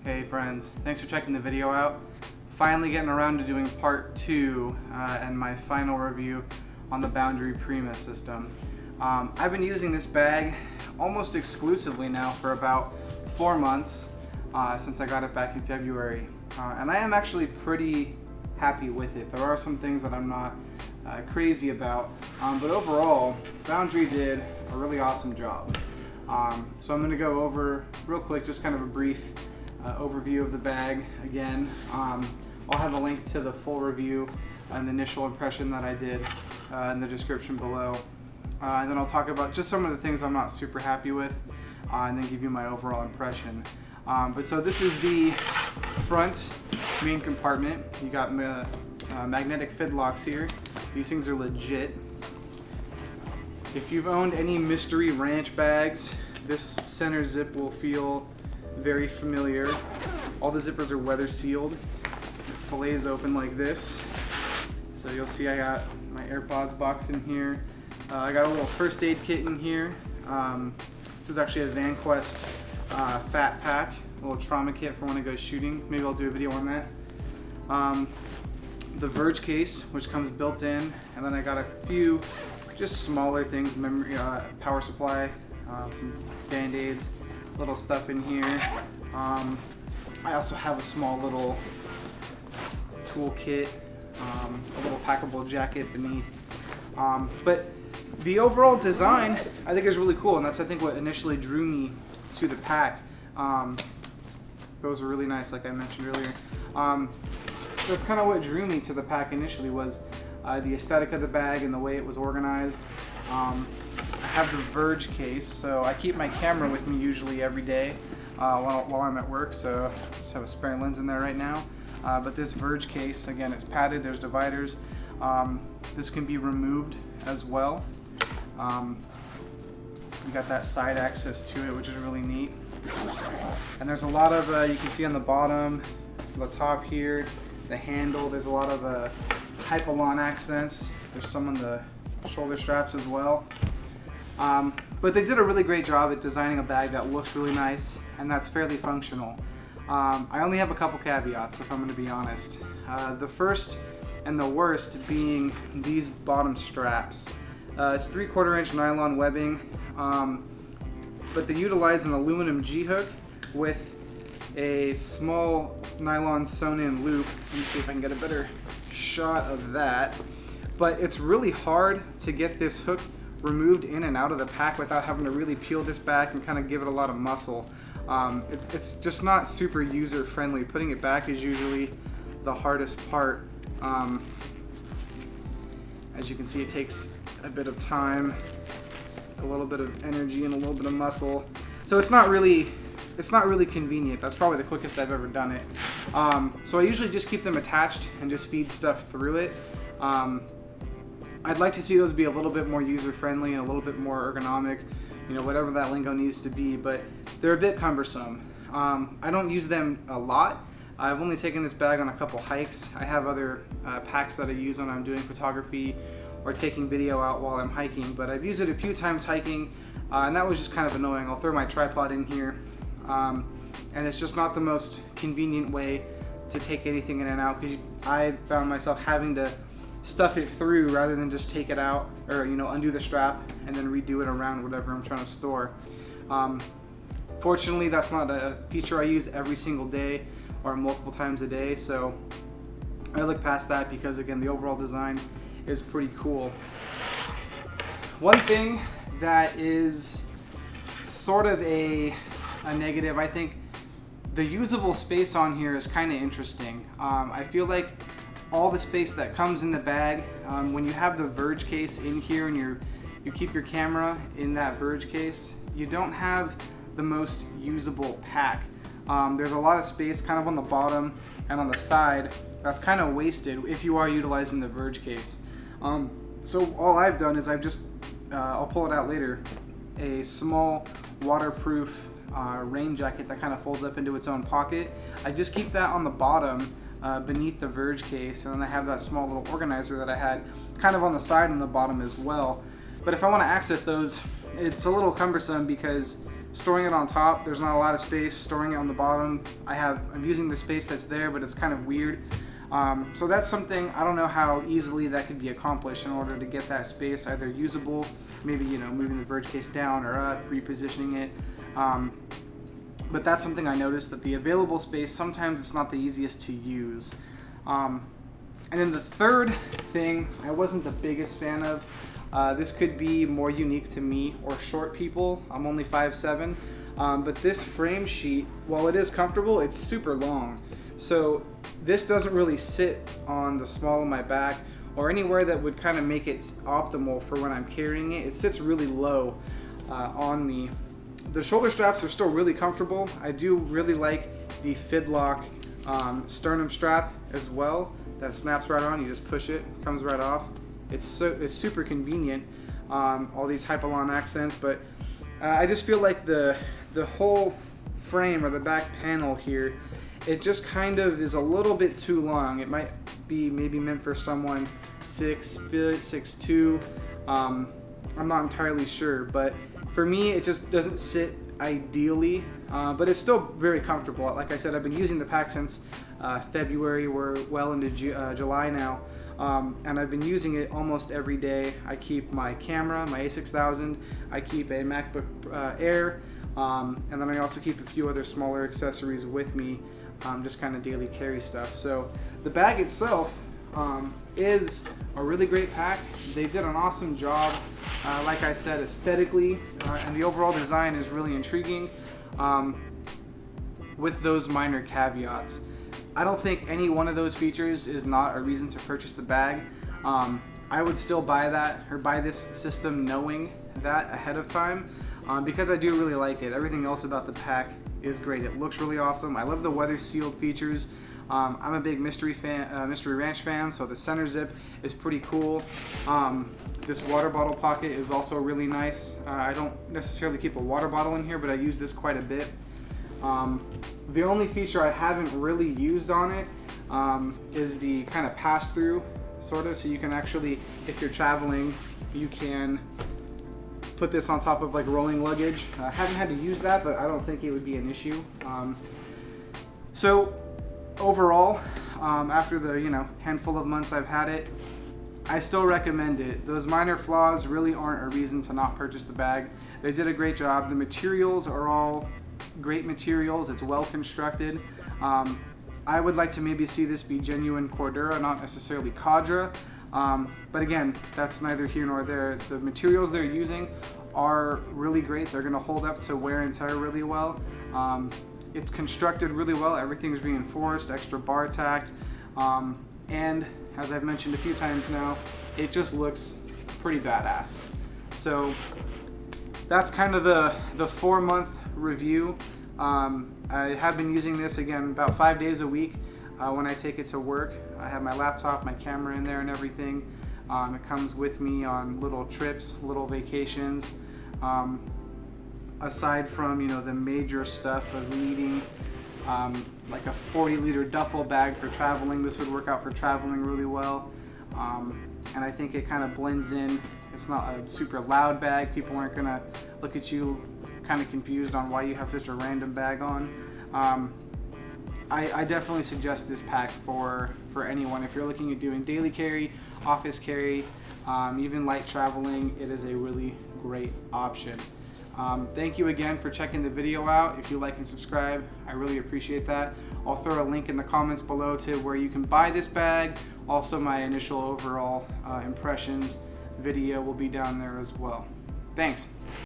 Hey friends, thanks for checking the video out. Finally getting around to doing part 2 and my final review on the Boundary Prima system. I've been using this bag almost exclusively now for about 4 months since I got it back in February. And I am actually pretty happy with it. There are some things that I'm not crazy about, but overall, Boundary did a really awesome job. So I'm going to go over real quick, just kind of a brief overview of the bag again. I'll have a link to the full review and the initial impression that I did in the description below. And then I'll talk about just some of the things I'm not super happy with and then give you my overall impression. But so this is the front main compartment. You got magnetic fid locks here. These things are legit. If you've owned any Mystery Ranch bags, this center zip will feel very familiar. All the zippers are weather sealed. It fillets open like this. So you'll see I got my AirPods box in here. I got a little first aid kit in here. This is actually a VanQuest fat pack, a little trauma kit for when I go shooting. Maybe I'll do a video on that. The Verge case, which comes built in, and then I got a few just smaller things, memory, power supply, some band-aids, little stuff in here. I also have a small little toolkit, a little packable jacket beneath. But the overall design I think is really cool, and that's I think what initially drew me to the pack. Those were really nice, like I mentioned earlier. That's kind of what drew me to the pack initially, was the aesthetic of the bag and the way it was organized. I have the Verge case, so I keep my camera with me usually every day while I'm at work, so I just have a spare lens in there right now. But this Verge case, again, it's padded, there's dividers. This can be removed as well. You got that side access to it, which is really neat. And there's a lot of, you can see on the bottom, the top here, the handle, there's a lot of Hypalon accents. There's some on the shoulder straps as well. But they did a really great job at designing a bag that looks really nice and that's fairly functional. I only have a couple caveats, if I'm going to be honest. The first and the worst being these bottom straps. It's 3/4 inch nylon webbing, but they utilize an aluminum G-hook with a small nylon sewn-in loop. Let me see if I can get a better shot of that. But it's really hard to get this hook removed in and out of the pack without having to really peel this back and kind of give it a lot of muscle. It's just not super user-friendly. Putting it back is usually the hardest part. As you can see, it takes a bit of time, a little bit of energy, and a little bit of muscle. So it's not really convenient. That's probably the quickest I've ever done it. So I usually just keep them attached and just feed stuff through it. I'd like to see those be a little bit more user-friendly and a little bit more ergonomic, you know, whatever that lingo needs to be, but they're a bit cumbersome. I don't use them a lot. I've only taken this bag on a couple hikes. I have other packs that I use when I'm doing photography or taking video out while I'm hiking, but I've used it a few times hiking, and that was just kind of annoying. I'll throw my tripod in here, and it's just not the most convenient way to take anything in and out, because I found myself having to stuff it through rather than just take it out, or undo the strap and then redo it around whatever I'm trying to store. Fortunately, that's not a feature I use every single day or multiple times a day, so I look past that because, again, the overall design is pretty cool. One thing that is sort of a negative, I think the usable space on here is kind of interesting. I feel like all the space that comes in the bag, when you have the Verge case in here and you keep your camera in that Verge case, you don't have the most usable pack. There's a lot of space kind of on the bottom and on the side that's kind of wasted if you are utilizing the Verge case. So all I've done is I'll pull it out later, a small waterproof rain jacket that kind of folds up into its own pocket. I just keep that on the bottom beneath the Verge case, and then I have that small little organizer that I had kind of on the side and the bottom as well. But if I want to access those, it's a little cumbersome because Storing it on top, there's not a lot of space. Storing it on the bottom, I'm using the space that's there, but it's kind of weird. So that's something, I don't know how easily that could be accomplished in order to get that space either usable, maybe, you know, moving the Verge case down or up, repositioning it. But that's something I noticed, that the available space, sometimes it's not the easiest to use. And then the third thing I wasn't the biggest fan of, this could be more unique to me or short people. I'm only 5'7", but this frame sheet, while it is comfortable, it's super long. So this doesn't really sit on the small of my back or anywhere that would kind of make it optimal for when I'm carrying it. It sits really low on me. The shoulder straps are still really comfortable. I do really like the Fidlock sternum strap as well. That snaps right on, you just push it, comes right off. It's super convenient, all these Hypalon accents, but I just feel like the whole frame or the back panel here, it just kind of is a little bit too long. It might be maybe meant for someone 6 foot, 6'2". I'm not entirely sure, but for me it just doesn't sit ideally, but it's still very comfortable. Like I said, I've been using the pack since February. We're well into July now, and I've been using it almost every day. I keep my camera, my A6000, I keep a MacBook Air, and then I also keep a few other smaller accessories with me, just kind of daily carry stuff. So the bag itself is a really great pack. They did an awesome job, like I said, aesthetically, and the overall design is really intriguing, with those minor caveats. I don't think any one of those features is not a reason to purchase the bag. I would still buy that, or buy this system knowing that ahead of time, because I do really like it. Everything else about the pack is great. It looks really awesome. I love the weather sealed features. I'm a big Mystery Ranch fan, so the center zip is pretty cool. This water bottle pocket is also really nice. I don't necessarily keep a water bottle in here, but I use this quite a bit. The only feature I haven't really used on it is the kind of pass-through, sort of, so you can actually, if you're traveling, you can put this on top of like rolling luggage. I haven't had to use that, but I don't think it would be an issue. So overall, after the handful of months I've had it, I still recommend it. Those minor flaws really aren't a reason to not purchase the bag. They did a great job. The materials are all great materials. It's well constructed. I would like to maybe see this be genuine Cordura, not necessarily Cadra. But again, that's neither here nor there. The materials they're using are really great. They're going to hold up to wear and tear really well. It's constructed really well. Everything's reinforced, extra bar tacked, and as I've mentioned a few times now, it just looks pretty badass. So that's kind of the 4-month review. I have been using this again about 5 days a week when I take it to work. I have my laptop, my camera in there and everything. It comes with me on little trips, little vacations. Aside from the major stuff of needing like a 40-liter duffel bag for traveling, this would work out for traveling really well. And I think it kind of blends in. It's not a super loud bag. People aren't gonna look at you kind of confused on why you have such a random bag on. I definitely suggest this pack for anyone. If you're looking at doing daily carry, office carry, even light traveling, it is a really great option. Thank you again for checking the video out. If you like and subscribe, I really appreciate that. I'll throw a link in the comments below to where you can buy this bag. Also, my initial overall impressions video will be down there as well. Thanks.